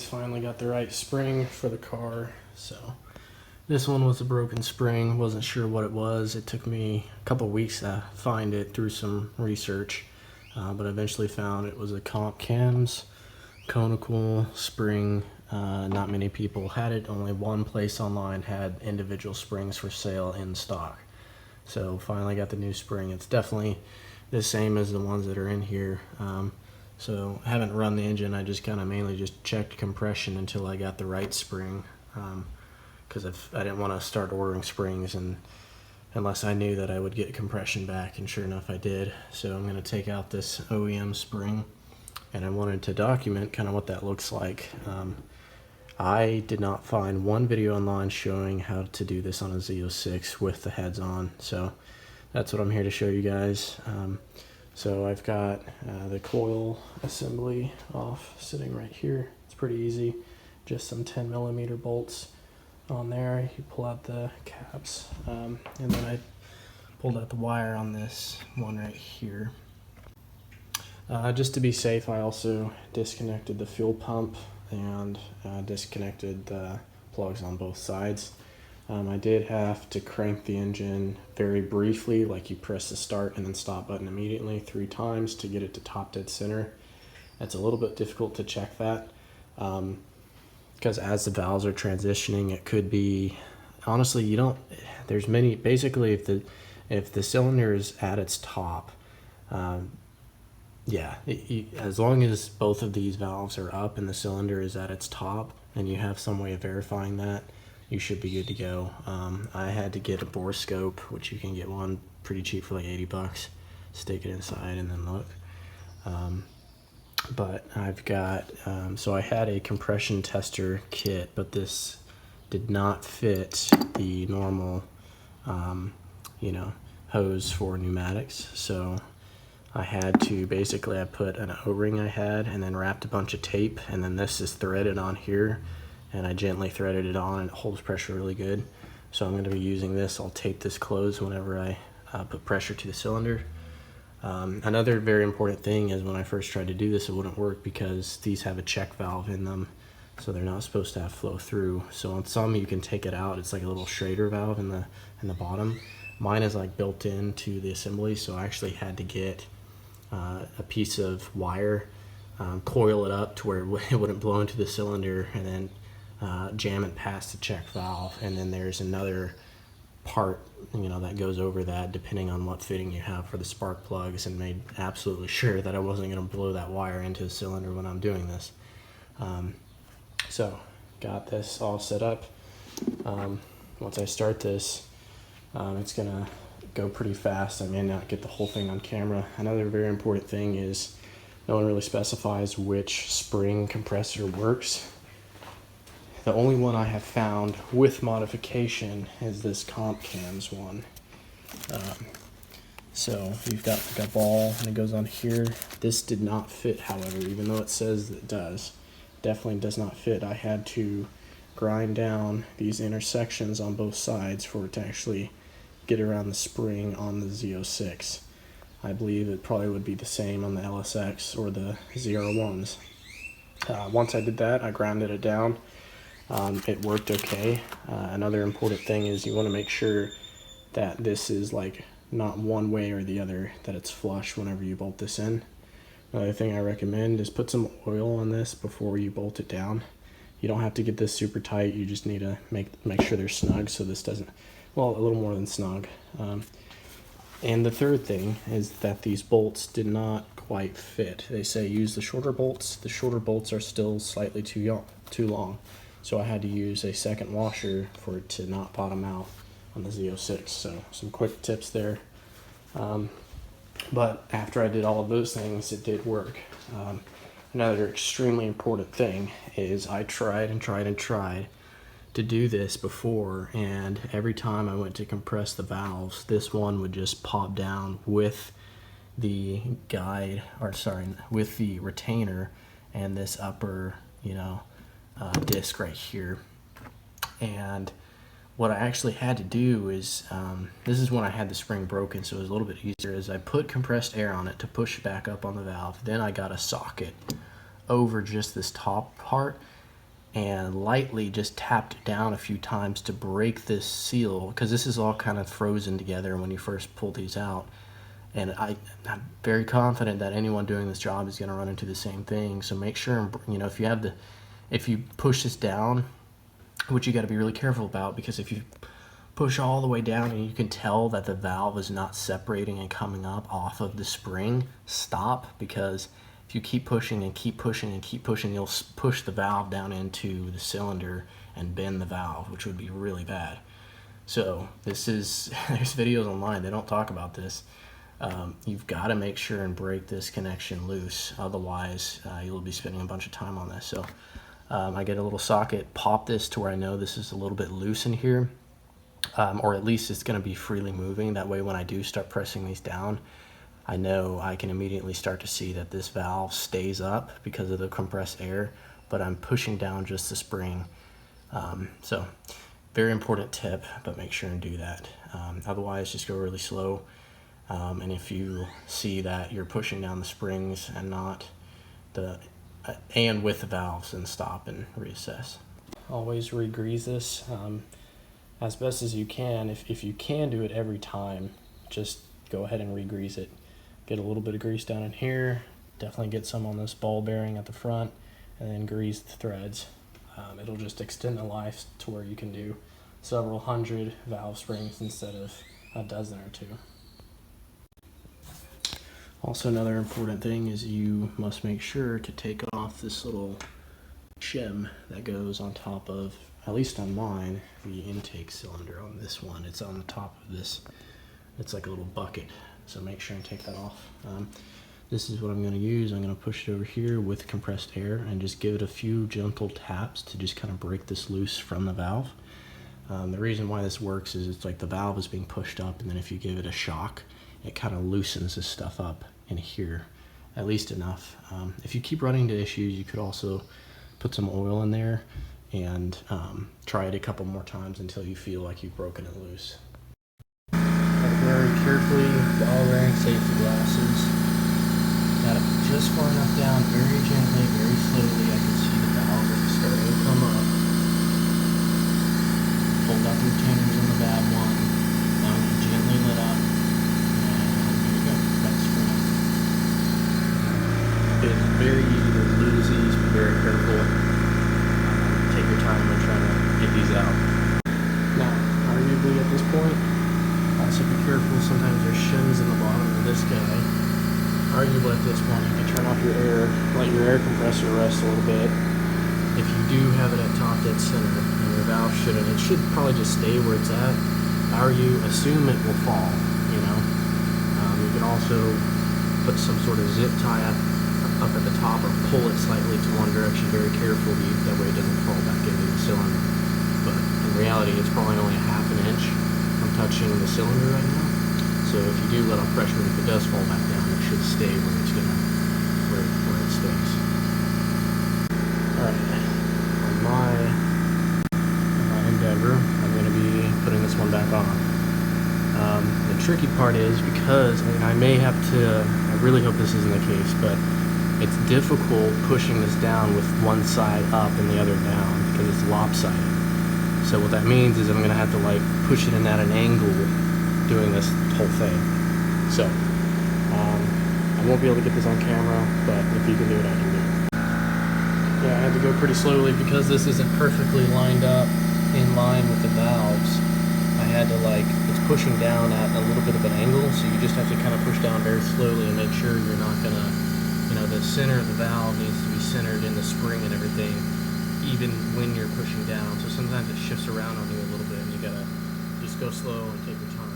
finally got the right spring for the car. So this one was a broken spring. Wasn't sure what it was. It took me a couple weeks to find it through some research, but I eventually found it was a comp cams conical spring. Not many people had it. Only one place online had individual springs for sale in stock. So finally got the new spring. It's definitely the same as the ones that are in here. So I haven't run the engine. I just kind of mainly just checked compression until I got the right spring, because I didn't want to start ordering springs unless I knew that I would get compression back, and sure enough I did. So I'm going to take out this OEM spring, and I wanted to document kind of what that looks like. I did not find one video online showing how to do this on a Z06 with the heads on, so that's what I'm here to show you guys. So I've got the coil assembly off sitting right here. It's pretty easy, just some 10mm bolts on there. You pull out the caps, and then I pulled out the wire on this one right here. Just to be safe, I also disconnected the fuel pump and disconnected the plugs on both sides. I did have to crank the engine very briefly, like you press the start and then stop button immediately 3 times to get it to top dead center. It's a little bit difficult to check that, because as the valves are transitioning, it could be, honestly, there's many, basically if the cylinder is at its top, as long as both of these valves are up and the cylinder is at its top and you have some way of verifying that, you should be good to go. I had to get a bore scope, which you can get one pretty cheap for like 80 bucks. Stick it inside and then look. But I've got, so I had a compression tester kit, but this did not fit the normal, hose for pneumatics. So I had to, basically I put an O-ring I had and then wrapped a bunch of tape, and then this is threaded on here, and I gently threaded it on and it holds pressure really good. So I'm going to be using this. I'll tape this closed whenever I put pressure to the cylinder. Another very important thing is when I first tried to do this, it wouldn't work because these have a check valve in them, so they're not supposed to have flow through. So on some you can take it out. It's like a little Schrader valve in the bottom. Mine is like built into the assembly, so I actually had to get a piece of wire, coil it up to where it wouldn't blow into the cylinder, and then jam it past the check valve. And then there's another part that goes over that depending on what fitting you have for the spark plugs, and made absolutely sure that I wasn't going to blow that wire into the cylinder when I'm doing this. So got this all set up. Once I start this, it's gonna go pretty fast. I may not get the whole thing on camera. Another very important thing is no one really specifies which spring compressor works. The only one I have found with modification is this comp cams one. So you've got like a ball and it goes on here. This did not fit, however, even though it says it does. Definitely does not fit. I had to grind down these intersections on both sides for it to actually get around the spring on the Z06. I believe it probably would be the same on the LSX or the Z01s. Once I did that, I grounded it down. It worked okay. Another important thing is you want to make sure that this is like not one way or the other, that it's flush whenever you bolt this in. Another thing I recommend is put some oil on this before you bolt it down. You don't have to get this super tight. You just need to make sure they're snug so this doesn't, well, a little more than snug. And the third thing is that these bolts did not quite fit. They say use the shorter bolts. The shorter bolts are still slightly too long. So I had to use a second washer for it to not bottom out on the Z06. So some quick tips there. But after I did all of those things, it did work. Another extremely important thing is I tried to do this before, and every time I went to compress the valves, this one would just pop down with the guide, or sorry, with the retainer and this upper, disc right here. And what I actually had to do is, this is when I had the spring broken, so it was a little bit easier, is I put compressed air on it to push back up on the valve. Then I got a socket over just this top part, and lightly just tapped down a few times to break this seal, because this is all kind of frozen together when you first pull these out. And I'm very confident that anyone doing this job is going to run into the same thing. So make sure, you know, if you push this down, which you got to be really careful about, because if you push all the way down and you can tell that the valve is not separating and coming up off of the spring, stop, because if you keep pushing and keep pushing and keep pushing, you'll push the valve down into the cylinder and bend the valve, which would be really bad. So this is, there's videos online, they don't talk about this. You've got to make sure and break this connection loose, otherwise you'll be spending a bunch of time on this. So I get a little socket, pop this to where I know this is a little bit loose in here, or at least it's going to be freely moving. That way when I do start pressing these down, I know I can immediately start to see that this valve stays up because of the compressed air, but I'm pushing down just the spring. So very important tip, but make sure and do that. Otherwise just go really slow. And if you see that you're pushing down the springs and not and with the valves, then stop and reassess. Always re-grease this as best as you can. If you can do it every time, just go ahead and re-grease it. Get a little bit of grease down in here, definitely get some on this ball bearing at the front, and then grease the threads. It'll just extend the life to where you can do several hundred valve springs instead of a dozen or two. Also, another important thing is you must make sure to take off this little shim that goes on top of, at least on mine, the intake cylinder. On this one, it's on the top of this, it's like a little bucket, so make sure and take that off. This is what I'm going to use. I'm going to push it over here with compressed air and just give it a few gentle taps to just kind of break this loose from the valve. The reason why this works is it's like the valve is being pushed up, and then if you give it a shock, it kind of loosens this stuff up in here, at least enough. If you keep running into issues, you could also put some oil in there and try it a couple more times until you feel like you've broken it loose. Very carefully while wearing safety glasses. Got it just far enough down, very gently, very slowly. I can see the valve starting to come up. Pulled out the retainers on the bad one. Now gently let up. It's very easy to lose these, be very careful. Take your time and try to get these out. Now, arguably at this point, also be careful, sometimes there's shims in the bottom of this guy. Arguably at this point, you can turn off your air, let your air compressor rest a little bit. If you do have it at top dead center, and your valve shouldn't, it should probably just stay where it's at. If I were you, assume it will fall, you know. You can also put some sort of zip tie up at the top or pull it slightly to one direction very carefully, that way it doesn't fall back into the cylinder. But in reality, it's probably only a ½ an inch from touching the cylinder right now. So if you do let off pressure, if it does fall back down, it should stay where it's gonna, where it stays. Alright, on my Endeavor, I'm gonna be putting this one back on. The tricky part is, because I may have to, I really hope this isn't the case, but it's difficult pushing this down with one side up and the other down because it's lopsided. So what that means is I'm going to have to like push it in at an angle doing this whole thing. So I won't be able to get this on camera, but if you can do it, I can do it. Yeah, I had to go pretty slowly because this isn't perfectly lined up in line with the valves. I had to it's pushing down at a little bit of an angle, so you just have to kind of push down very slowly and make sure you're not going to, the center of the valve needs to be centered in the spring and everything, even when you're pushing down. So sometimes it shifts around on you a little bit, and you gotta just go slow and take your time.